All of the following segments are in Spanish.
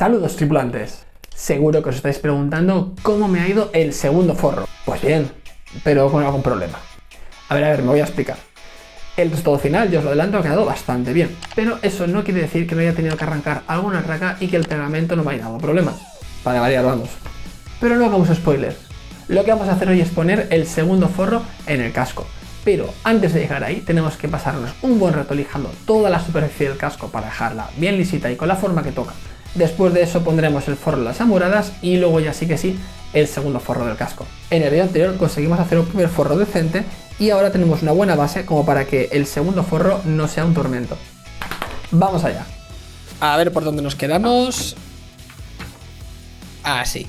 Saludos tripulantes. Seguro que os estáis preguntando cómo me ha ido el segundo forro. Pues bien, pero con algún problema. A ver, me voy a explicar. El resultado final, yo os lo adelanto, ha quedado bastante bien, pero eso no quiere decir que no haya tenido que arrancar alguna raca y que el pegamento no me haya dado problemas. Para variar, vamos. Pero no hagamos spoilers. Lo que vamos a hacer hoy es poner el segundo forro en el casco. Pero antes de llegar ahí tenemos que pasarnos un buen rato lijando toda la superficie del casco para dejarla bien lisita y con la forma que toca. Después de eso pondremos el forro en las amuradas y luego ya sí que sí el segundo forro del casco. En el vídeo anterior conseguimos hacer un primer forro decente y ahora tenemos una buena base como para que el segundo forro no sea un tormento. Vamos allá. A ver por dónde nos quedamos. Así.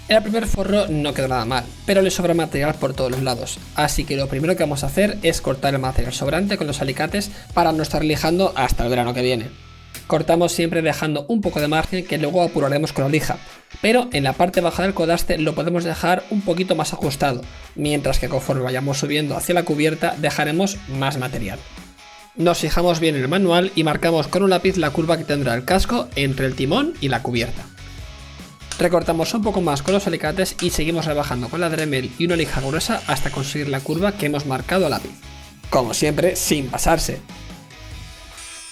El primer forro no quedó nada mal, pero le sobra material por todos los lados, así que lo primero que vamos a hacer es cortar el material sobrante con los alicates para no estar lijando hasta el verano que viene. Cortamos siempre dejando un poco de margen que luego apuraremos con la lija, pero en la parte baja del codaste lo podemos dejar un poquito más ajustado, mientras que conforme vayamos subiendo hacia la cubierta dejaremos más material. Nos fijamos bien en el manual y marcamos con un lápiz la curva que tendrá el casco entre el timón y la cubierta. Recortamos un poco más con los alicates y seguimos rebajando con la Dremel y una lija gruesa hasta conseguir la curva que hemos marcado a lápiz. Como siempre, sin pasarse.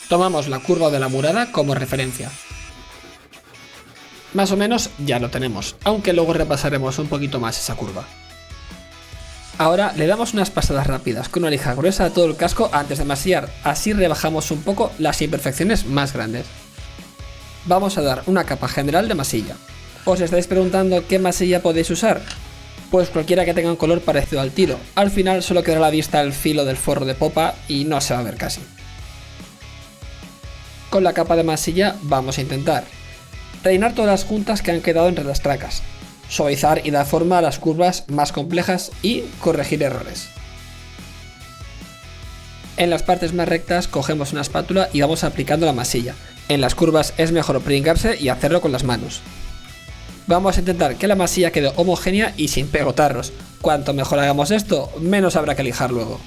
Tomamos la curva de la murada como referencia. Más o menos ya lo tenemos, aunque luego repasaremos un poquito más esa curva. Ahora le damos unas pasadas rápidas con una lija gruesa a todo el casco antes de masillar, así rebajamos un poco las imperfecciones más grandes. Vamos a dar una capa general de masilla. ¿Os estáis preguntando qué masilla podéis usar? Pues cualquiera que tenga un color parecido al tiro. Al final solo quedará a la vista el filo del forro de popa y no se va a ver casi. Con la capa de masilla vamos a intentar rellenar todas las juntas que han quedado entre las tracas, suavizar y dar forma a las curvas más complejas y corregir errores. En las partes más rectas cogemos una espátula y vamos aplicando la masilla. En las curvas es mejor pringarse y hacerlo con las manos. Vamos a intentar que la masilla quede homogénea y sin pegotarros. Cuanto mejor hagamos esto, menos habrá que lijar luego.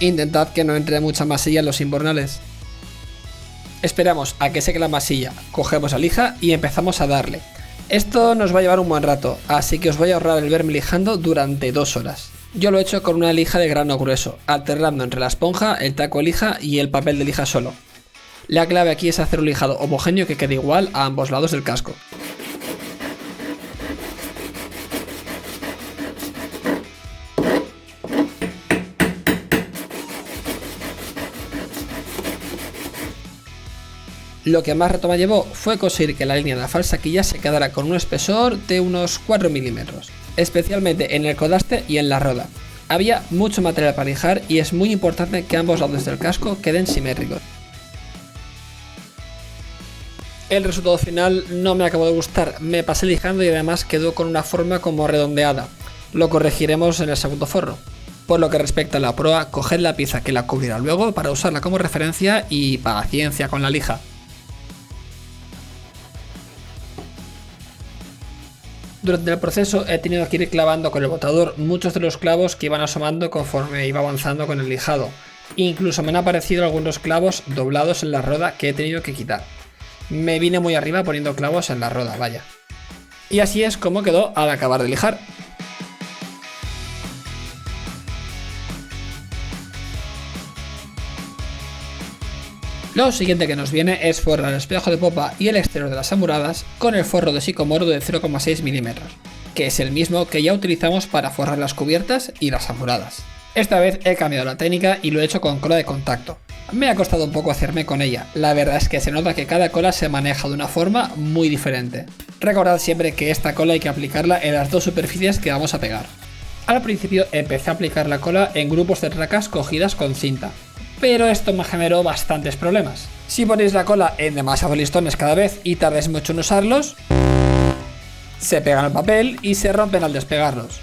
Intentad que no entre mucha masilla en los invernales. Esperamos a que seque la masilla, cogemos la lija y empezamos a darle. Esto nos va a llevar un buen rato, así que os voy a ahorrar el verme lijando durante 2 horas. Yo lo he hecho con una lija de grano grueso, alternando entre la esponja, el taco de lija y el papel de lija solo. La clave aquí es hacer un lijado homogéneo que quede igual a ambos lados del casco. Lo que más reto me llevó fue conseguir que la línea de la falsaquilla se quedara con un espesor de unos 4 milímetros, especialmente en el codaste y en la roda. Había mucho material para lijar y es muy importante que ambos lados del casco queden simétricos. El resultado final no me acabó de gustar, me pasé lijando y además quedó con una forma como redondeada. Lo corregiremos en el segundo forro. Por lo que respecta a la proa, coged la pieza que la cubrirá luego para usarla como referencia y paciencia con la lija. Durante el proceso he tenido que ir clavando con el botador muchos de los clavos que iban asomando conforme iba avanzando con el lijado. Incluso me han aparecido algunos clavos doblados en la roda que he tenido que quitar. Me vine muy arriba poniendo clavos en la roda, vaya. Y así es como quedó al acabar de lijar. Lo siguiente que nos viene es forrar el espejo de popa y el exterior de las amuradas con el forro de Sycomoro de 0,6 milímetros, que es el mismo que ya utilizamos para forrar las cubiertas y las amuradas. Esta vez he cambiado la técnica y lo he hecho con cola de contacto. Me ha costado un poco hacerme con ella, la verdad es que se nota que cada cola se maneja de una forma muy diferente. Recordad siempre que esta cola hay que aplicarla en las dos superficies que vamos a pegar. Al principio empecé a aplicar la cola en grupos de tracas cogidas con cinta, pero esto me generó bastantes problemas. Si ponéis la cola en demasiados listones cada vez y tardáis mucho en usarlos, se pegan al papel y se rompen al despegarlos.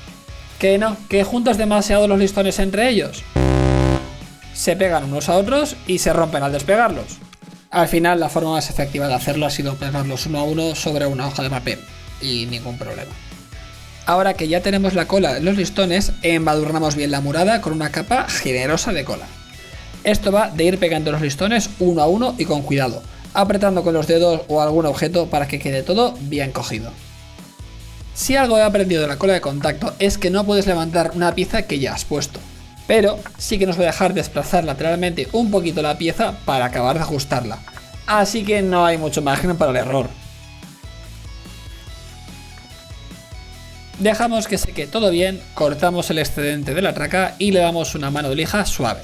Que no, que juntas demasiado los listones entre ellos, se pegan unos a otros y se rompen al despegarlos. Al final la forma más efectiva de hacerlo ha sido pegarlos uno a uno sobre una hoja de papel y ningún problema. Ahora que ya tenemos la cola en los listones, embadurnamos bien la murada con una capa generosa de cola. Esto va de ir pegando los listones uno a uno y con cuidado, apretando con los dedos o algún objeto para que quede todo bien cogido. Si algo he aprendido de la cola de contacto es que no puedes levantar una pieza que ya has puesto, pero sí que nos va a dejar desplazar lateralmente un poquito la pieza para acabar de ajustarla, así que no hay mucho margen para el error. Dejamos que seque todo bien, cortamos el excedente de la traca y le damos una mano de lija suave.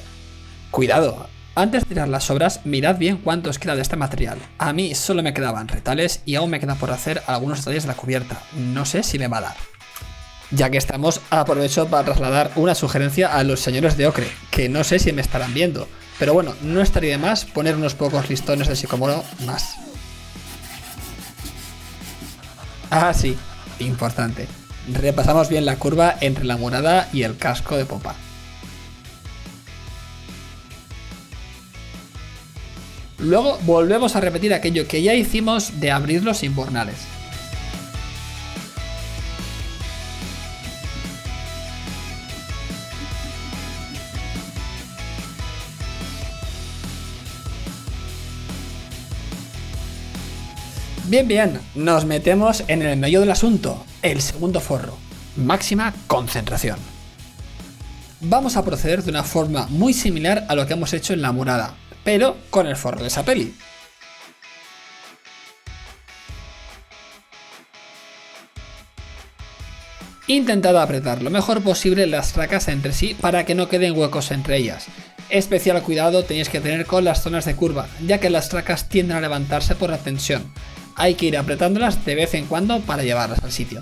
Cuidado, antes de tirar las sobras mirad bien cuánto os queda de este material. A mí solo me quedaban retales y aún me queda por hacer algunos detalles de la cubierta, no sé si me va a dar. Ya que estamos, aprovecho para trasladar una sugerencia a los señores de Ocre, que no sé si me estarán viendo, pero bueno, no estaría de más poner unos pocos listones de sicomoro más. Ah sí, importante. Repasamos bien la curva entre la murada y el casco de popa. Luego volvemos a repetir aquello que ya hicimos de abrir los invernales. Bien, nos metemos en el meollo del asunto, el segundo forro. Máxima concentración. Vamos a proceder de una forma muy similar a lo que hemos hecho en la murada, pero con el forro de sapelli. Intentad apretar lo mejor posible las tracas entre sí para que no queden huecos entre ellas. Especial cuidado tenéis que tener con las zonas de curva, ya que las tracas tienden a levantarse por la tensión. Hay que ir apretándolas de vez en cuando para llevarlas al sitio.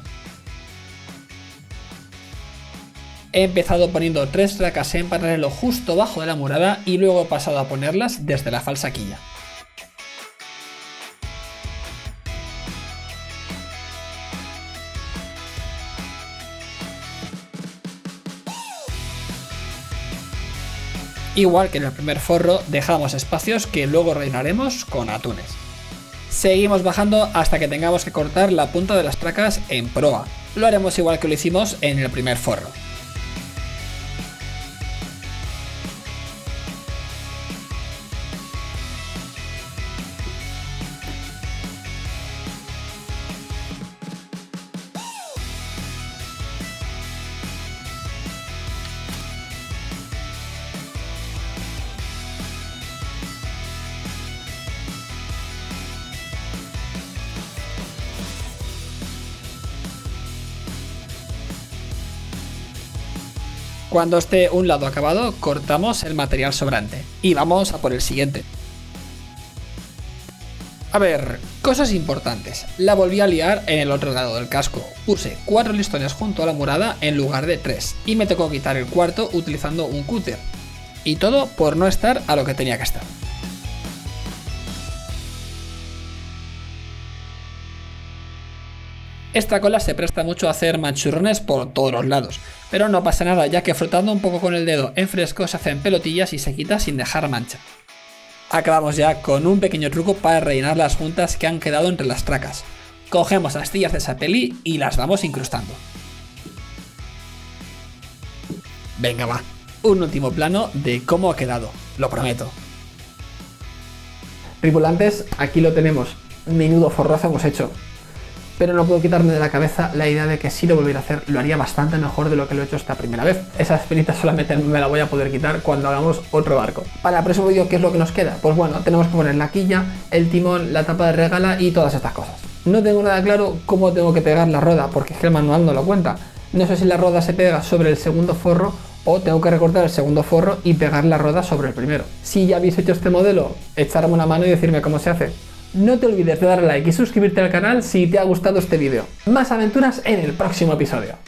He empezado poniendo 3 tracas en paralelo justo bajo de la murada y luego he pasado a ponerlas desde la falsa quilla. Igual que en el primer forro, dejamos espacios que luego rellenaremos con atunes. Seguimos bajando hasta que tengamos que cortar la punta de las tracas en proa. Lo haremos igual que lo hicimos en el primer forro. Cuando esté un lado acabado, cortamos el material sobrante y vamos a por el siguiente. A ver, cosas importantes. La volví a liar en el otro lado del casco. Puse 4 listones junto a la murada en lugar de 3 y me tocó quitar el cuarto utilizando un cúter. Y todo por no estar a lo que tenía que estar. Esta cola se presta mucho a hacer manchurrones por todos los lados, pero no pasa nada ya que frotando un poco con el dedo en fresco se hacen pelotillas y se quita sin dejar mancha. Acabamos ya con un pequeño truco para rellenar las juntas que han quedado entre las tracas. Cogemos astillas de sapelli y las vamos incrustando. Venga va, un último plano de cómo ha quedado, lo prometo. Tripulantes, aquí lo tenemos, menudo forrazo hemos hecho. Pero no puedo quitarme de la cabeza la idea de que si lo volviera a hacer lo haría bastante mejor de lo que lo he hecho esta primera vez. Esa espinita solamente me la voy a poder quitar cuando hagamos otro barco. Para el próximo vídeo, ¿qué es lo que nos queda? Pues bueno, tenemos que poner la quilla, el timón, la tapa de regala y todas estas cosas. No tengo nada claro cómo tengo que pegar la rueda, porque es que el manual no lo cuenta. No sé si la rueda se pega sobre el segundo forro o tengo que recortar el segundo forro y pegar la rueda sobre el primero. Si ya habéis hecho este modelo, echarme una mano y decirme cómo se hace. No te olvides de darle like y suscribirte al canal si te ha gustado este vídeo. Más aventuras en el próximo episodio.